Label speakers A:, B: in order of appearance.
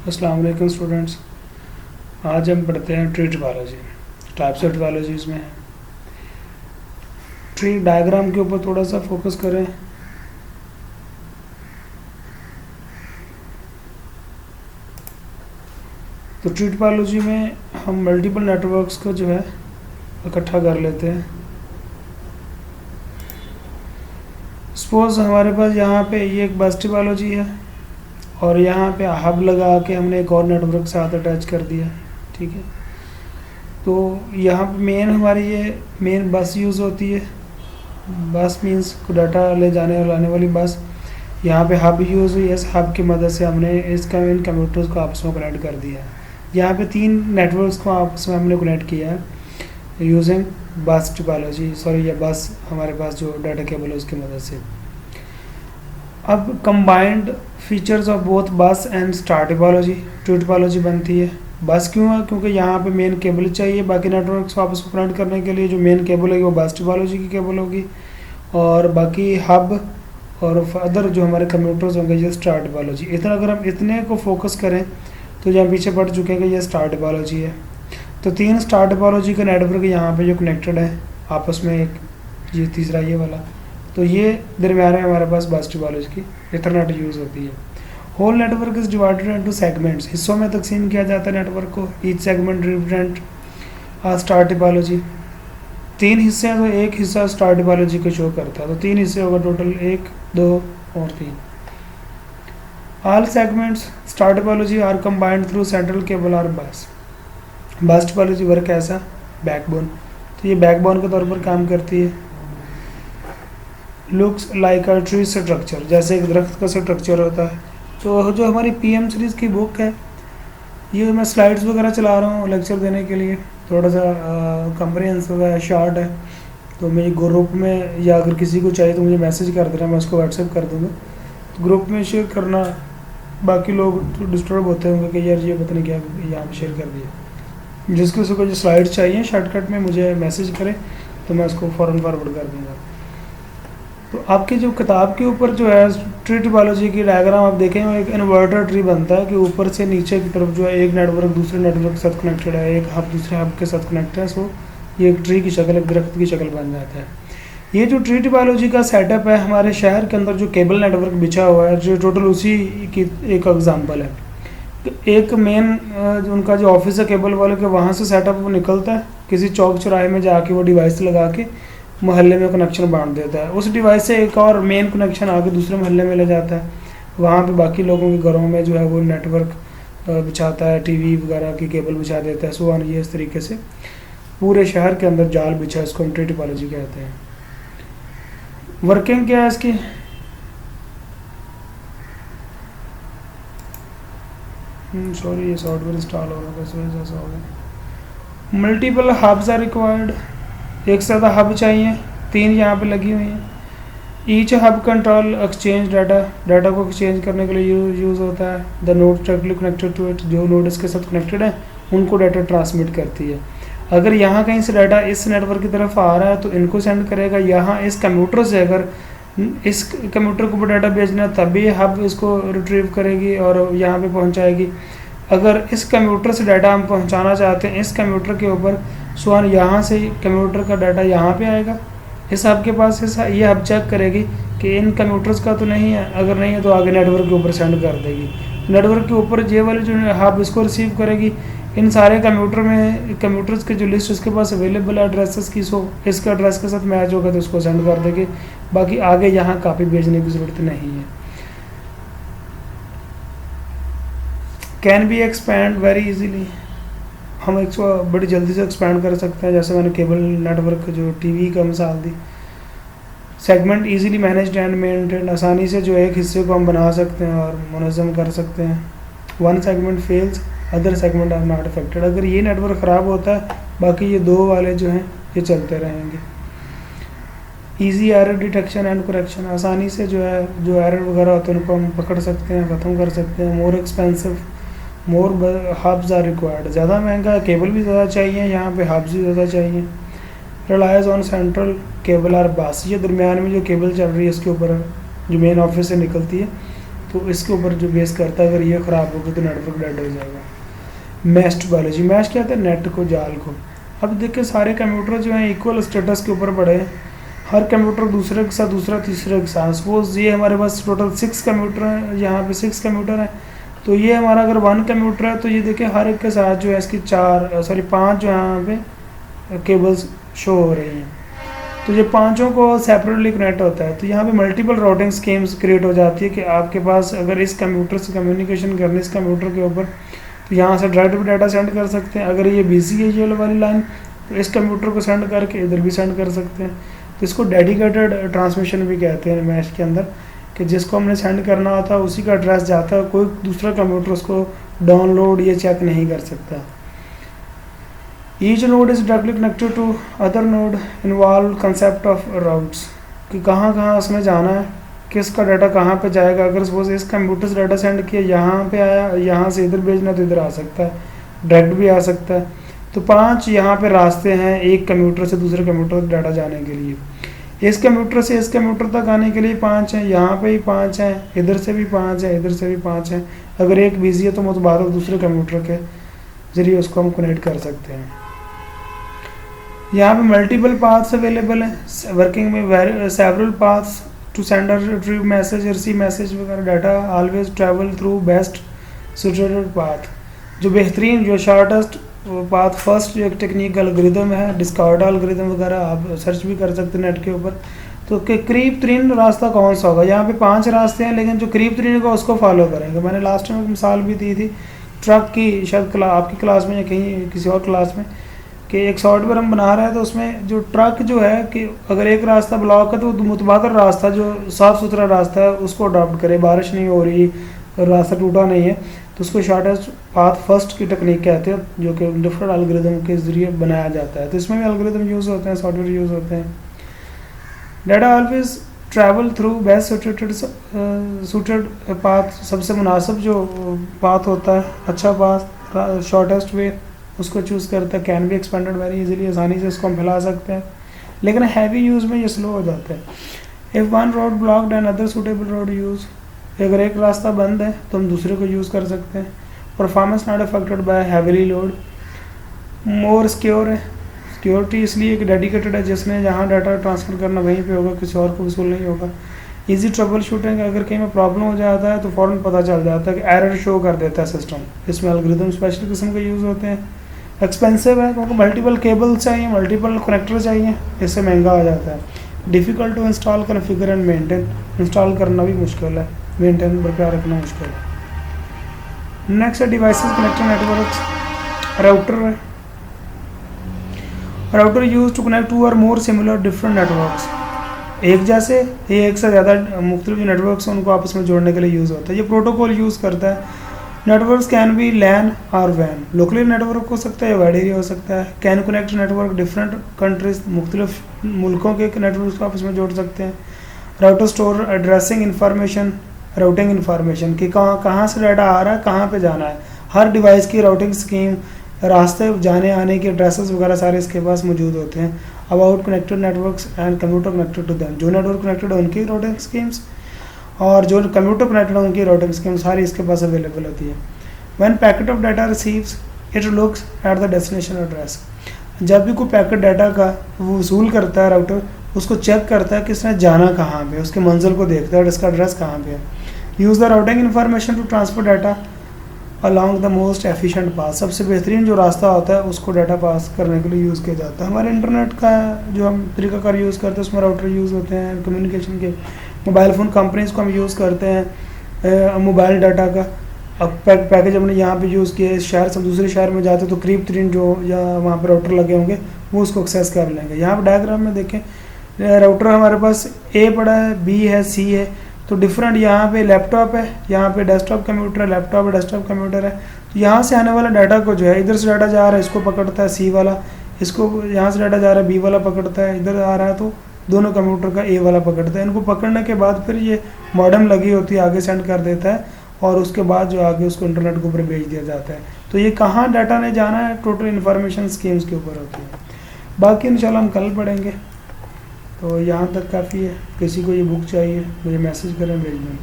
A: अस्सलाम वालेकुम स्टूडेंट्स। आज हम पढ़ते हैं tree topology. Types of topologies में ट्री डायग्राम के ऊपर थोड़ा सा फोकस करें। तो ट्री टोपोलॉजी में हम मल्टीपल नेटवर्क्स को जो है इकट्ठा कर लेते हैं। सपोज हमारे पास यहाँ पे ये एक बस टोपोलॉजी है और यहाँ पे हब लगा के हमने एक और नेटवर्क साथ अटैच कर दिया, ठीक है। तो यहाँ पे मेन हमारी ये मेन बस यूज़ होती है। बस मीन्स डाटा ले जाने और लाने वाली बस। यहाँ पे हब यूज़ हुई है, इस हब की मदद से हमने इन कंप्यूटर्स को आपस में कनेक्ट कर दिया है। यहाँ पे 3 नेटवर्क्स को आपस में हमने कनेक्ट किया है यूजिंग बस टोपोलॉजी, सॉरी या बस हमारे पास जो डाटा केबल है उसकी मदद से। अब कंबाइंड फीचर्स ऑफ बोथ बस and star topology tree topology बनती है। बस क्यों है? क्योंकि यहाँ पे मेन केबल चाहिए, बाकी नेटवर्क्स को आपस में कनेक्ट करने के लिए जो मेन केबल है वो बस टोपोलॉजी की केबल होगी, और बाकी हब और अदर जो हमारे कंप्यूटर्स होंगे ये स्टार टोपोलॉजी। इतना अगर हम इतने को फोकस करें तो यहाँ पीछे पढ़ चुके हैं कि ये स्टार टोपोलॉजी है। तो 3 स्टार टोपोलॉजी का नेटवर्क यहाँ पे जो कनेक्टेड है आपस में, एक ये तीसरा ये वाला, तो ये दरम्यान में हमारे पास बस टोपोलॉजी की इथरनेट यूज़ होती है। Whole network is divided into segments, हिस्सों में तकसीम किया जाता है नेटवर्क को। Each segment represent star topology. 3 हिस्से हैं तो एक हिस्सा स्टार टोपोलॉजी को शो करता है, तो 3 हिस्से होगा टोटल, 1 2 और 3। All segments star topology are combined through central cable or bus. बस टोपोलॉजी वर्क ऐसा बैकबोन, तो ये बैकबोन के तौर पर काम करती है। Looks like a tree structure, जैसे एक दरख्त का स्ट्रक्चर होता है। तो जो हमारी पीएम सीरीज़ की बुक है, ये मैं स्लाइड्स वगैरह चला रहा हूँ लेक्चर देने के लिए, थोड़ा सा कम्प्रिहेंसिव है, शॉर्ट है। तो मेरी ग्रुप में या अगर किसी को चाहिए तो मुझे मैसेज कर देना, मैं उसको व्हाट्सएप कर दूँगा। तो ग्रुप में शेयर करना, बाकी लोग तो डिस्टर्ब होते होंगे कि यार ये पता नहीं क्या यहाँ पे शेयर कर दिया। जिसको उसको जो स्लाइड चाहिए शॉर्टकट में मुझे मैसेज करें तो मैं उसको फ़ौरन फॉरवर्ड कर दूँगा। तो आपकी जो किताब के ऊपर जो है ट्री टोपोलॉजी की डायग्राम आप देखें, एक इन्वर्टर ट्री बनता है कि ऊपर से नीचे की तरफ जो है एक नेटवर्क दूसरे नेटवर्क के साथ कनेक्टेड है, एक हब दूसरे हब के साथ कनेक्टेड है। सो ये एक ट्री की शक्ल, एक दरख्त की शक्ल बन जाता है। ये जो ट्री टोपोलॉजी का सेटअप है, हमारे शहर के अंदर जो केबल नेटवर्क बिछा हुआ है, जो टोटल उसी की एक एग्जाम्पल है। एक मेन उनका जो ऑफिस है केबल वाले के, वहाँ से सेटअप वो निकलता है, किसी चौक चौराहे में जाके वो डिवाइस लगा के मोहल्ले में कनेक्शन बांट देता है। उस डिवाइस से एक और मेन कनेक्शन आके दूसरे मोहल्ले में ले जाता है, वहाँ पे बाकी लोगों के घरों में जो है वो नेटवर्क बिछाता है, टीवी वगैरह की केबल बिछा देता है। सो ये इस तरीके से पूरे शहर के अंदर जाल बिछा, इसको हम ट्री टोपोलॉजी कहते हैं। वर्किंग क्या है इसकी? सॉरी ये सॉफ्टवेयर इंस्टॉल हो रहा था, इस वजह से हो गया। मल्टीपल हब्स आर रिक्वायर्ड, एक से ज़्यादा हब चाहिए, 3 यहाँ पे लगी हुई हैं। Each hub control exchange data को एक्सचेंज करने के लिए यूज़ होता है। The node directly connected to it, जो नोड इसके साथ कनेक्टेड है उनको डाटा ट्रांसमिट करती है। अगर यहाँ कहीं से डाटा इस नेटवर्क की तरफ आ रहा है तो इनको सेंड करेगा, यहाँ इस कंप्यूटर से अगर इस कंप्यूटर को डाटा भेजना है तभी हब इसको रिट्रीव करेगी और यहाँ पे पहुँचाएगी। अगर इस कंप्यूटर से डाटा हम पहुँचाना चाहते हैं इस कंप्यूटर के ऊपर, सो यहाँ से कंप्यूटर का डाटा यहाँ पे आएगा इस हब के पास। ये हब चेक करेगी कि इन कंप्यूटर्स का तो नहीं है, अगर नहीं है तो आगे नेटवर्क के ऊपर सेंड कर देगी। नेटवर्क के ऊपर ये वाली जो हब इसको रिसीव करेगी, इन सारे कंप्यूटर में कंप्यूटर्स की जो लिस्ट उसके पास अवेलेबल है एड्रेसेस की, सो इसके एड्रेस के साथ मैच होगा तो उसको सेंड कर देगी। बाकी आगे यहाँ कापी भेजने की ज़रूरत नहीं है। Can be expand very easily, हम इसको बड़ी जल्दी से एक्सपैंड कर सकते हैं। जैसे मैंने केबल नेटवर्क जो टीवी का मिसाल दी। Segment easily managed and maintain, आसानी से जो एक हिस्से को हम बना सकते हैं और मुनज़्ज़म कर सकते हैं। One segment fails other segment are not affected, अगर ये नेटवर्क ख़राब होता है बाकी ये 2 वाले जो हैं ये चलते रहेंगे। Easy error detection and correction, आसानी से जो है जो एरर वगैरह होते हैं उनको हम पकड़ सकते हैं, ख़त्म कर सकते हैं। More expensive more hubs are required, ज़्यादा महंगा केबल भी ज़्यादा चाहिए, यहाँ पे हब्स भी ज़्यादा चाहिए। Relies on central cable or bus, ये दरमियान में जो केबल चल रही है इसके ऊपर जो मेन ऑफिस से निकलती है, तो इसके ऊपर जो बेस करता है, अगर ये ख़राब होगी तो नेटवर्क डेड हो जाएगा। मैश्ड बायोलॉजी, मैश क्या होता है, नेट को, जाल को। अब देखिए सारे कंप्यूटर जो हैं इक्वल स्टेटस के ऊपर पड़े हैं, हर कंप्यूटर दूसरे के साथ, दूसरा तीसरे के साथ। सपोज ये हमारे पास टोटल 6 कंप्यूटर हैं, यहाँ पे 6 कंप्यूटर हैं, तो ये हमारा अगर 1 कंप्यूटर है तो ये देखिए हर एक के साथ जो है इसकी 5 जो यहाँ पे केबल्स शो हो रही हैं। तो ये पांचों को सेपरेटली कनेक्ट होता है, तो यहाँ पे मल्टीपल राउटिंग स्कीम्स क्रिएट हो जाती है कि आपके पास अगर इस कंप्यूटर से कम्युनिकेशन करनी इस कंप्यूटर के ऊपर, तो यहाँ से डायरेक्ट भी डाटा सेंड कर सकते हैं। अगर ये बिजी है ये वाली लाइन, तो इस कंप्यूटर को सेंड करके इधर भी सेंड कर सकते हैं। तो इसको डेडिकेटेड ट्रांसमिशन भी कहते हैं मैश के अंदर, कि जिसको हमने सेंड करना होता है उसी का एड्रेस जाता है, कोई दूसरा कंप्यूटर उसको डाउनलोड या चेक नहीं कर सकता। Each node is directly connected to other node, involve concept of routes, कि कहाँ कहाँ उसमें जाना है, किसका डाटा कहाँ पे जाएगा। अगर सपोज इस कंप्यूटर से डाटा सेंड किया, यहाँ पे आया, यहाँ से इधर भेजना तो इधर आ सकता है, डायरेक्ट भी आ सकता है। तो 5 यहाँ पे रास्ते हैं एक कंप्यूटर से दूसरे कंप्यूटर तक डाटा जाने के लिए। इस कंप्यूटर से इस कंप्यूटर तक आने के लिए 5 हैं, यहाँ पे ही 5 हैं, इधर से भी 5 हैं, इधर से भी 5 हैं। अगर एक बिजी है तो मुतबादल दूसरे कंप्यूटर के जरिए उसको हम कनेक्ट कर सकते हैं। यहाँ पे मल्टीपल पाथ्स अवेलेबल हैं, वर्किंग में सेवरल पाथ्स टू सेंड और रिट्रीव मैसेज, रिसीव मैसेज वगैरह। Data always travel through best suited path, जो बेहतरीन, जो शॉर्टेस्ट पाथ फर्स्ट जो एक टेक्निक एल्गोरिदम है, डिस्कार्ड एल्गोरिदम वगैरह आप सर्च भी कर सकते हैं नेट के ऊपर। तो कि करीब तरीन रास्ता कौन सा होगा, यहाँ पे 5 रास्ते हैं, लेकिन जो करीब तरीन होगा उसको फॉलो करेंगे। मैंने लास्ट टाइम एक मिसाल भी दी थी ट्रक की, शायद आपकी क्लास में या कहीं किसी और क्लास में, कि एक सॉफ्टवेयर हम बना रहे हैं, तो उसमें जो ट्रक जो है कि अगर एक रास्ता ब्लॉक है तो मुतबादल रास्ता जो साफ़ सुथरा रास्ता है उसको अडॉप्ट करे, बारिश नहीं हो रही और रास्ता टूटा नहीं है, तो उसको शॉर्टेस्ट पाथ फर्स्ट की टेक्निक कहते हैं, जो कि डिफरेंट एल्गोरिदम के ज़रिए बनाया जाता है। तो इसमें भी एल्गोरिदम यूज़ होते हैं, सॉफ्टवेयर यूज़ होते हैं। Data always travel through best suited path, सबसे मुनासिब जो पाथ होता है, अच्छा पाथ, शॉर्टेस्ट वे, उसको चूज़ करता है। Can be expanded very easily, आसानी से इसको हम फैला सकते हैं, लेकिन हैवी यूज़ में ये स्लो हो जाता है। If one road blocked and other suitable road use, अगर एक रास्ता बंद है तो हम दूसरे को यूज़ कर सकते हैं। Performance not affected by heavily load, more secure है, सिक्योरिटी इसलिए कि डेडिकेटेड है, जिसने जहाँ डाटा ट्रांसफ़र करना वहीं पे होगा, किसी और को वसूल नहीं होगा। इजी ट्रबल शूटिंग, अगर कहीं में प्रॉब्लम हो जाता है तो फ़ौरन पता चल जाता है कि एरर शो कर देता है सिस्टम। इसमें एल्गोरिदम स्पेशल किस्म के यूज़ होते हैं। एक्सपेंसिव है क्योंकि मल्टीपल केबल चाहिए, मल्टीपल कनेक्टर चाहिए, इससे महंगा हो जाता है। Difficult to install, configure and maintain, install करना भी मुश्किल है, मेंटेन बरकरार रखना मुश्किल है। नेक्स्ट है डिवाइसेस कनेक्टेड नेटवर्क्स। राउटर है, router use to connect two or more similar different networks, एक जैसे एक से ज़्यादा मुख्तलिफ जो नेटवर्क्स हैं उनको आपस में जोड़ने के लिए यूज़ होता है। ये प्रोटोकॉल यूज़ करता है। नेटवर्क्स कैन बी लैन और वैन, लोकली नेटवर्क हो सकता है, वाइड एरिया हो सकता है। Can connect network different countries, मुख्तलिफ मुल्कों के नेटवर्क को आपस में जोड़ सकते हैं। Router store addressing information, routing information कि कहाँ से डाटा आ रहा है, कहाँ पे जाना है। हर डिवाइस की राउटिंग स्कीम, रास्ते जाने आने के एड्रेसेस वगैरह सारे इसके पास मौजूद होते हैं। About connected networks and computer connected to them, जो नेटवर्क कनेक्टेड है उनकी राउटिंग स्कीम्स और जो कंप्यूटर कनेक्टेड है उनकी राउटिंग स्कीम सारी इसके पास अवेलेबल होती है। When packet of data receives it looks at the destination address, जब भी कोई पैकेट डाटा का वो वसूल करता है राउटर, उसको चेक करता है कि इसने जाना कहाँ पे, उसके मंजिल को देखता है और इसका एड्रेस कहाँ पे है। Use the routing information to transfer data along the most efficient path, सबसे बेहतरीन जो रास्ता होता है उसको डाटा पास करने के लिए यूज़ किया जाता है। हमारे इंटरनेट का जो हम तरीकाकार यूज़ करते हैं उसमें राउटर यूज़ होते हैं। कम्युनिकेशन के मोबाइल फ़ोन कंपनीज़ को हम यूज़ करते हैं मोबाइल डाटा का। अब पैकेज हमने यहाँ पे यूज़ किया, इस शहर से दूसरे शहर में जाते तो करीब तरीन जो या वहाँ पर राउटर लगे होंगे वो उसको एक्सेस कर लेंगे। यहाँ पर डायग्राम में देखें राउटर हमारे पास ए पड़ा है, बी है, सी है, तो डिफरेंट यहाँ पे लैपटॉप है, यहाँ पे डेस्कटॉप कंप्यूटर है, लैपटॉप है, डेस्कटॉप कंप्यूटर है। तो यहाँ से आने वाला डाटा को जो है, इधर से डाटा जा रहा है इसको पकड़ता है सी वाला, इसको यहाँ से डाटा जा रहा है बी वाला पकड़ता है, इधर आ रहा है तो दोनों कंप्यूटर का ए वाला पकड़ता है। इनको पकड़ने के बाद फिर ये मॉडेम लगी होती है, आगे सेंड कर देता है और उसके बाद जो आगे उसको इंटरनेट के ऊपर भेज दिया जाता है। तो ये कहाँ डाटा ने जाना है टोटल इन्फॉर्मेशन स्कीम्स के ऊपर होती है। बाकी इंशाल्लाह हम कल पढ़ेंगे। तो यहाँ तक काफ़ी है। किसी को ये बुक चाहिए मुझे मैसेज करें, भेज दें।